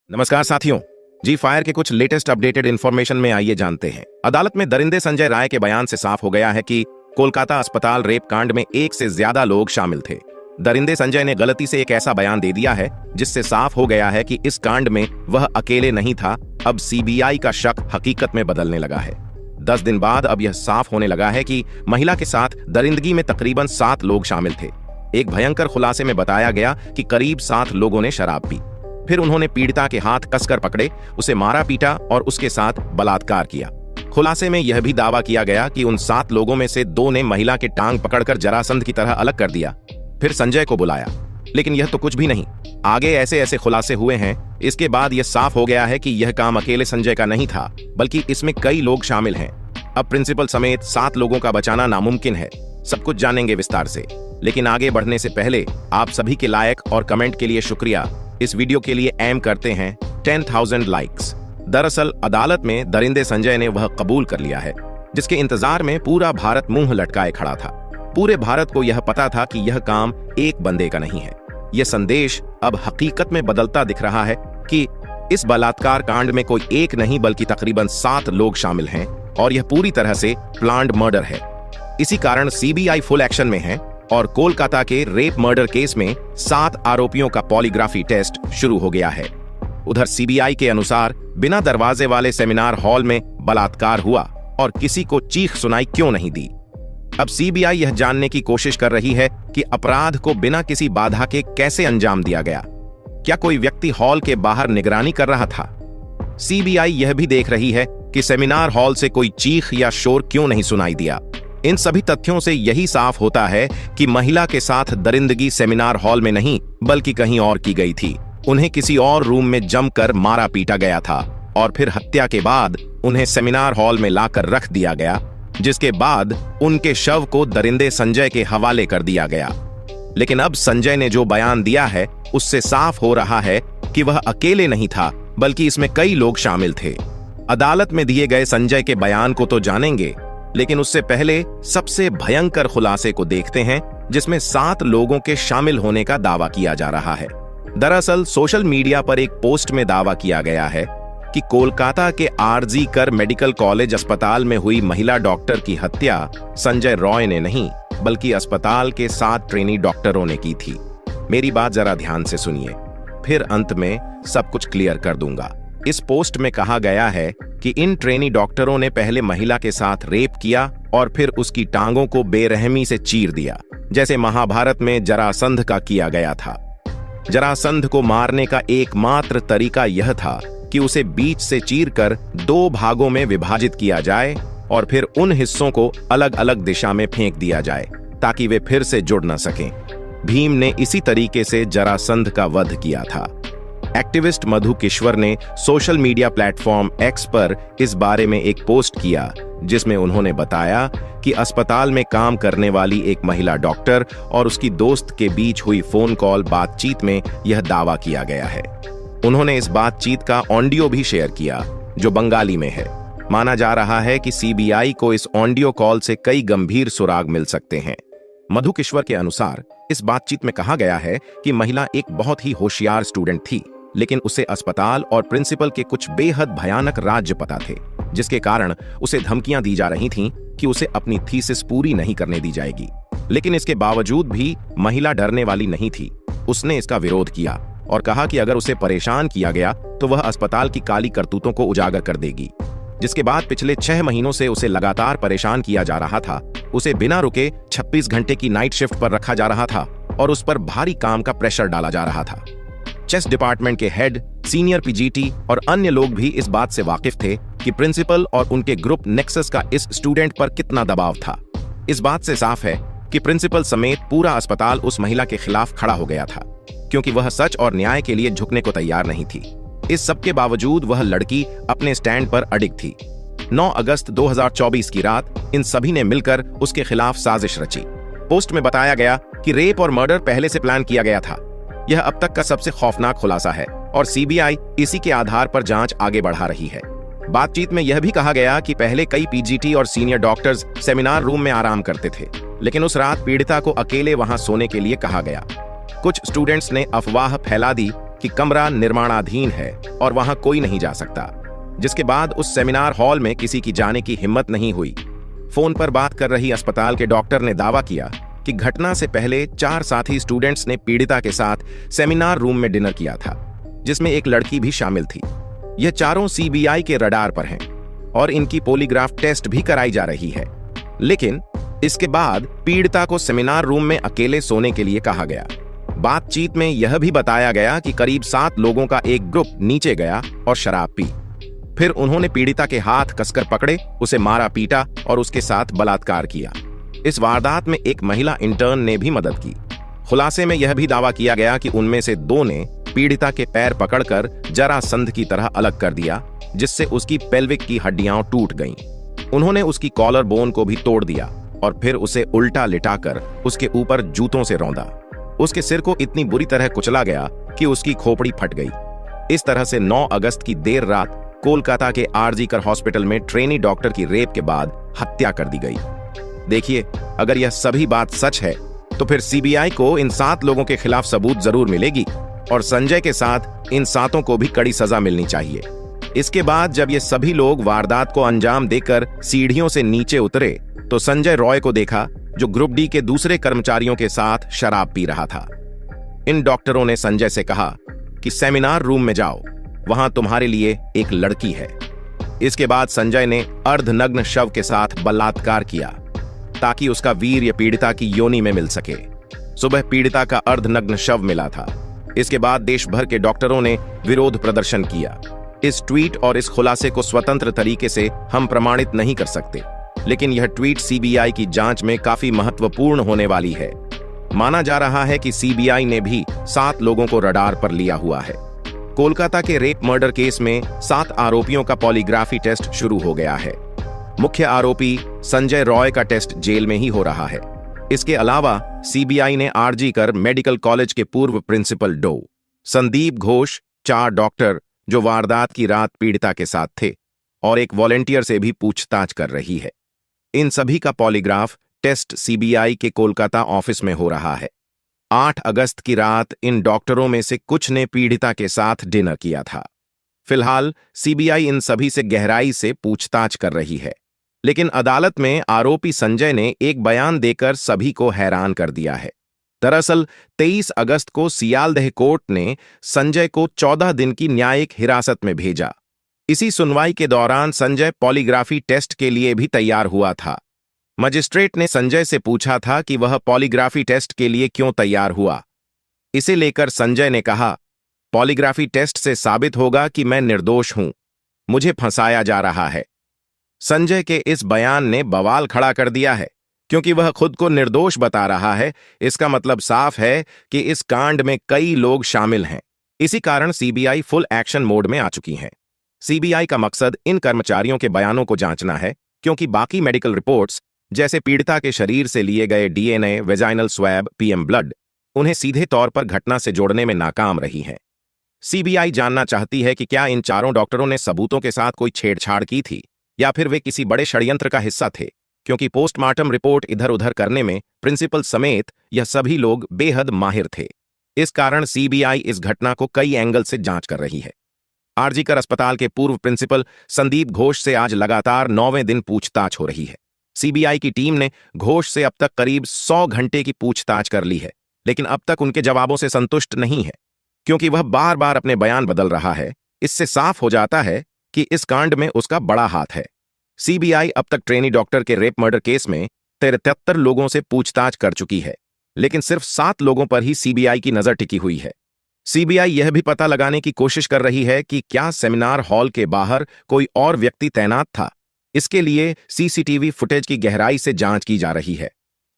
नमस्कार साथियों। जी फायर के कुछ लेटेस्ट अपडेटेड इंफॉर्मेशन में आइए जानते हैं। अदालत में दरिंदे संजय राय के बयान से साफ हो गया है कि कोलकाता अस्पताल रेप कांड में एक से ज्यादा लोग शामिल थे। दरिंदे संजय ने गलती से एक ऐसा बयान दे दिया है जिससे साफ हो गया है कि इस कांड में वह अकेले नहीं था। अब सीबीआई का शक हकीकत में बदलने लगा है। 10 दिन बाद अब यह साफ होने लगा है कि महिला के साथ दरिंदगी में तकरीबन 7 लोग शामिल थे। एक भयंकर खुलासे में बताया गया कि करीब 7 लोगों ने शराब पी, फिर उन्होंने पीड़िता के हाथ कसकर पकड़े, उसे मारा पीटा और उसके साथ बलात्कार किया। खुलासे में यह भी दावा किया गया कि उन 7 लोगों में से 2 ने महिला के टांग पकड़कर जरासंध की तरह अलग कर दिया, फिर संजय को बुलाया। लेकिन यह तो कुछ भी नहीं, आगे ऐसे ऐसे खुलासे हुए हैं। इसके बाद यह साफ हो गया है कि यह काम अकेले संजय का नहीं था, बल्कि इसमें कई लोग शामिल हैं। अब प्रिंसिपल समेत 7 लोगों का बचाना नामुमकिन है। सब कुछ जानेंगे विस्तार से, लेकिन आगे बढ़ने से पहले आप सभी के लाइक और कमेंट के लिए शुक्रिया। इस वीडियो के लिए एम करते हैं 10,000 लाइक्स। दरअसल अदालत में दरिंदे संजय ने वह कबूल कर लिया है जिसके इंतजार में पूरा भारत मुंह लटकाए खड़ा था। पूरे भारत को यह पता था कि यह काम एक बंदे का नहीं है। यह संदेश अब हकीकत में बदलता दिख रहा है कि इस बलात्कार कांड में कोई एक नहीं बल्कि तकरीबन 7 लोग शामिल हैं और यह पूरी तरह से प्लान्ड मर्डर है। इसी कारण सीबीआई फुल एक्शन में है और कोलकाता के रेप मर्डर केस में 7 आरोपियों का पॉलीग्राफी टेस्ट शुरू हो गया है। उधर सीबीआई के अनुसार बिना दरवाजे वाले सेमिनार हॉल में बलात्कार हुआ और किसी को चीख सुनाई क्यों नहीं दी। अब सीबीआई यह जानने की कोशिश कर रही है कि अपराध को बिना किसी बाधा के कैसे अंजाम दिया गया। क्या कोई व्यक्ति हॉल के बाहर निगरानी कर रहा था? सीबीआई यह भी देख रही है कि सेमिनार हॉल से कोई चीख या शोर क्यों नहीं सुनाई दिया। इन सभी तथ्यों से यही साफ होता है कि महिला के साथ दरिंदगी सेमिनार हॉल में नहीं बल्कि कहीं और की गई थी। उन्हें किसी और रूम में जमकर मारा पीटा गया था और फिर हत्या के बाद उन्हें सेमिनार हॉल में लाकर रख दिया गया, जिसके बाद उनके शव को दरिंदे संजय के हवाले कर दिया गया। लेकिन अब संजय ने जो बयान दिया है उससे साफ हो रहा है कि वह अकेले नहीं था बल्कि इसमें कई लोग शामिल थे। अदालत में दिए गए संजय के बयान को तो जानेंगे, लेकिन उससे पहले सबसे भयंकर खुलासे को देखते हैं जिसमें 7 लोगों के शामिल होने का दावा किया जा रहा है। दरअसल सोशल मीडिया पर एक पोस्ट में दावा किया गया है कि कोलकाता के आरजी कर मेडिकल कॉलेज अस्पताल में हुई महिला डॉक्टर की हत्या संजय रॉय ने नहीं बल्कि अस्पताल के 7 ट्रेनी डॉक्टरों ने की थी। मेरी बात जरा ध्यान से सुनिए, फिर अंत में सब कुछ क्लियर कर दूंगा। इस पोस्ट में कहा गया है कि इन ट्रेनी डॉक्टरों ने पहले महिला के साथ रेप किया और फिर उसकी टांगों को बेरहमी से चीर दिया, जैसे महाभारत में जरासंध का किया गया था। जरासंध को मारने का एकमात्र तरीका यह था कि उसे बीच से चीरकर 2 भागों में विभाजित किया जाए और फिर उन हिस्सों को अलग अलग दिशा में फेंक दिया जाए ताकि वे फिर से जुड़ न सकें। भीम ने इसी तरीके से जरासंध का वध किया था। एक्टिविस्ट मधु किश्वर ने सोशल मीडिया प्लेटफॉर्म एक्स पर इस बारे में एक पोस्ट किया जिसमें उन्होंने बताया कि अस्पताल में काम करने वाली एक महिला डॉक्टर और उसकी दोस्त के बीच हुई फोन कॉल बातचीत में यह दावा किया गया है। उन्होंने इस बातचीत का ऑडियो भी शेयर किया जो बंगाली में है। माना जा रहा है कि सीबीआई को इस ऑडियो कॉल से कई गंभीर सुराग मिल सकते हैं। मधु किश्वर के अनुसार इस बातचीत में कहा गया है कि महिला एक बहुत ही होशियार स्टूडेंट थी, लेकिन उसे अस्पताल और प्रिंसिपल के कुछ बेहद भयानक राज्य पता थे, जिसके कारण उसे धमकियां दी जा रही थीं कि उसे अपनी थीसिस पूरी नहीं करने दी जाएगी। लेकिन इसके बावजूद भी महिला डरने वाली नहीं थी। उसने इसका विरोध किया और कहा कि अगर उसे परेशान किया गया तो वह अस्पताल की काली करतूतों को उजागर कर देगी। जिसके बाद पिछले 6 महीनों से उसे लगातार परेशान किया जा रहा था। उसे बिना रुके 26 घंटे की नाइट शिफ्ट पर रखा जा रहा था और उस पर भारी काम का प्रेशर डाला जा रहा था। चेस डिपार्टमेंट के हेड, सीनियर पीजीटी और अन्य लोग भी इस बात से वाकिफ थे कि प्रिंसिपल और उनके ग्रुप नेक्सस का इस स्टूडेंट पर कितना दबाव था। इस बात से साफ है कि प्रिंसिपल समेत पूरा अस्पताल उस महिला के खिलाफ खड़ा हो गया था, क्योंकि वह सच और न्याय के लिए झुकने को तैयार नहीं थी। इस सब के बावजूद वह लड़की अपने स्टैंड पर अडिग थी। 9 अगस्त 2024 की रात इन सभी ने मिलकर उसके खिलाफ साजिश रची। पोस्ट में बताया गया कि रेप और मर्डर पहले से प्लान किया गया था। यह अब तक का सबसे खौफनाक खुलासा है और सीबीआई इसी के आधार पर जांच आगे बढ़ा रही है। बातचीत में यह भी कहा गया कि पहले कई पीजीटी और सीनियर डॉक्टर्स सेमिनार रूम में आराम करते थे, लेकिन उस रात पीड़िता को अकेले वहां सोने के लिए कहा गया। कुछ स्टूडेंट्स ने अफवाह फैला दी कि कमरा निर्माणाधीन है और वहां कोई नहीं जा सकता, जिसके बाद उस सेमिनार हॉल में किसी की जाने की हिम्मत नहीं हुई। फोन पर बात कर रही अस्पताल के डॉक्टर ने दावा किया कि घटना से पहले 4 साथी स्टूडेंट्स ने पीड़िता के साथ सेमिनार रूम में डिनर किया था, जिसमें एक लड़की भी शामिल थी। यह चारों सीबीआई के रडार पर हैं और इनकी पॉलीग्राफ टेस्ट भी कराई जा रही है। लेकिन इसके बाद पीड़िता को सेमिनार रूम में अकेले सोने के लिए कहा गया। बातचीत में यह भी बताया गया कि करीब 7 लोगों का एक ग्रुप नीचे गया और शराब पी। फिर उन्होंने पीड़िता के हाथ कसकर पकड़े, उसे मारा पीटा और उसके साथ बलात्कार किया। इस वारदात में एक महिला इंटर्न ने भी मदद की। खुलासे में यह भी दावा किया गया कि उनमें से 2 ने पीड़िता के पैर पकड़कर जरासंध की तरह अलग कर दिया, जिससे उसकी पेल्विक की हड्डियां टूट गईं। उन्होंने उसकी कॉलर बोन को भी तोड़ दिया और फिर उसे उल्टा लिटाकर उसके ऊपर जूतों से रौंदा। उसके सिर को इतनी बुरी तरह कुचला गया कि उसकी खोपड़ी फट गई। इस तरह से 9 अगस्त की देर रात कोलकाता के आरजीकर हॉस्पिटल में ट्रेनी डॉक्टर की रेप के बाद हत्या कर दी गई। देखिए, अगर यह सभी बात सच है तो फिर सीबीआई को इन 7 लोगों के खिलाफ सबूत जरूर मिलेगी और संजय के साथ इन 7 को भी कड़ी सजा मिलनी चाहिए। इसके बाद जब ये सभी लोग वारदात को अंजाम देकर सीढ़ियों से नीचे उतरे तो संजय रॉय को देखा, जो ग्रुप डी के दूसरे कर्मचारियों के साथ शराब पी रहा था। इन डॉक्टरों ने संजय से कहा कि सेमिनार रूम में जाओ, वहां तुम्हारे लिए एक लड़की है। इसके बाद संजय ने अर्धनग्न शव के साथ बलात्कार किया ताकि उसका वीर्य पीड़िता की योनि में मिल सके। सुबह पीड़िता का अर्धनग्न शव मिला था। इसके बाद देश भर के डॉक्टरों ने विरोध प्रदर्शन किया। इस ट्वीट और इस खुलासे को स्वतंत्र तरीके से हम प्रमाणित नहीं कर सकते, लेकिन यह ट्वीट सीबीआई की जांच में काफी महत्वपूर्ण होने वाली है। माना जा रहा है कि सीबीआई ने भी 7 लोगों को रडार पर लिया हुआ है। कोलकाता के रेप मर्डर केस में 7 आरोपियों का पॉलीग्राफी टेस्ट शुरू हो गया है। मुख्य आरोपी संजय रॉय का टेस्ट जेल में ही हो रहा है। इसके अलावा सीबीआई ने आरजीकर मेडिकल कॉलेज के पूर्व प्रिंसिपल डो संदीप घोष, 4 डॉक्टर जो वारदात की रात पीड़िता के साथ थे और एक वॉलेंटियर से भी पूछताछ कर रही है। इन सभी का पॉलीग्राफ टेस्ट सीबीआई के कोलकाता ऑफिस में हो रहा है। 8 अगस्त की रात इन डॉक्टरों में से कुछ ने पीड़िता के साथ डिनर किया था। फिलहाल सीबीआई इन सभी से गहराई से पूछताछ कर रही है, लेकिन अदालत में आरोपी संजय ने एक बयान देकर सभी को हैरान कर दिया है। दरअसल 23 अगस्त को सियालदह कोर्ट ने संजय को 14 दिन की न्यायिक हिरासत में भेजा। इसी सुनवाई के दौरान संजय पॉलीग्राफी टेस्ट के लिए भी तैयार हुआ था। मजिस्ट्रेट ने संजय से पूछा था कि वह पॉलीग्राफी टेस्ट के लिए क्यों तैयार हुआ। इसे लेकर संजय ने कहा, पॉलीग्राफी टेस्ट से साबित होगा कि मैं निर्दोष हूं, मुझे फंसाया जा रहा है। संजय के इस बयान ने बवाल खड़ा कर दिया है, क्योंकि वह खुद को निर्दोष बता रहा है। इसका मतलब साफ है कि इस कांड में कई लोग शामिल हैं। इसी कारण सीबीआई फुल एक्शन मोड में आ चुकी है। सीबीआई का मकसद इन कर्मचारियों के बयानों को जांचना है, क्योंकि बाकी मेडिकल रिपोर्ट्स जैसे पीड़िता के शरीर से लिए गए DNA, vaginal swab, PM blood उन्हें सीधे तौर पर घटना से जोड़ने में नाकाम रही हैं। सीबीआई जानना चाहती है कि क्या इन चारों डॉक्टरों ने सबूतों के साथ कोई छेड़छाड़ की थी या फिर वे किसी बड़े षड्यंत्र का हिस्सा थे, क्योंकि पोस्टमार्टम रिपोर्ट इधर उधर करने में प्रिंसिपल समेत यह सभी लोग बेहद माहिर थे। इस कारण सीबीआई इस घटना को कई एंगल से जांच कर रही है। आरजीकर अस्पताल के पूर्व प्रिंसिपल संदीप घोष से आज लगातार 9वें दिन पूछताछ हो रही है। सीबीआई की टीम ने घोष से अब तक करीब 100 घंटे की पूछताछ कर ली है, लेकिन अब तक उनके जवाबों से संतुष्ट नहीं है, क्योंकि वह बार बार अपने बयान बदल रहा है। इससे साफ हो जाता है कि इस कांड में उसका बड़ा हाथ है। सीबीआई अब तक ट्रेनी डॉक्टर के रेप मर्डर केस में 73 लोगों से पूछताछ कर चुकी है, लेकिन सिर्फ 7 लोगों पर ही सीबीआई की नजर टिकी हुई है। सीबीआई यह भी पता लगाने की कोशिश कर रही है कि क्या सेमिनार हॉल के बाहर कोई और व्यक्ति तैनात था। इसके लिए सीसीटीवी फुटेज की गहराई से जांच की जा रही है।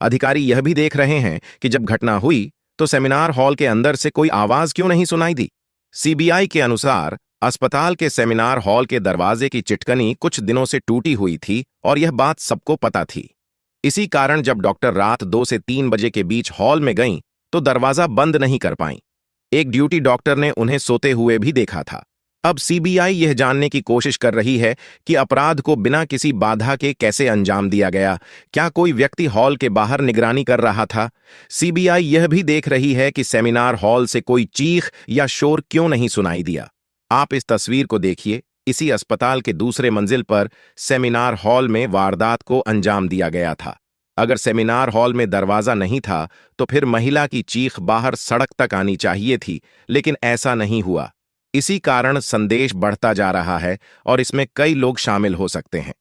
अधिकारी यह भी देख रहे हैं कि जब घटना हुई तो सेमिनार हॉल के अंदर से कोई आवाज क्यों नहीं सुनाई दी। सीबीआई के अनुसार अस्पताल के सेमिनार हॉल के दरवाजे की चिटकनी कुछ दिनों से टूटी हुई थी और यह बात सबको पता थी। इसी कारण जब डॉक्टर रात 2 से 3 बजे के बीच हॉल में गईं तो दरवाजा बंद नहीं कर पाईं। एक ड्यूटी डॉक्टर ने उन्हें सोते हुए भी देखा था। अब सीबीआई यह जानने की कोशिश कर रही है कि अपराध को बिना किसी बाधा के कैसे अंजाम दिया गया। क्या कोई व्यक्ति हॉल के बाहर निगरानी कर रहा था? सीबीआई यह भी देख रही है कि सेमिनार हॉल से कोई चीख या शोर क्यों नहीं सुनाई दिया। आप इस तस्वीर को देखिए। इसी अस्पताल के दूसरे मंजिल पर सेमिनार हॉल में वारदात को अंजाम दिया गया था। अगर सेमिनार हॉल में दरवाजा नहीं था तो फिर महिला की चीख बाहर सड़क तक आनी चाहिए थी, लेकिन ऐसा नहीं हुआ। इसी कारण संदेश बढ़ता जा रहा है और इसमें कई लोग शामिल हो सकते हैं।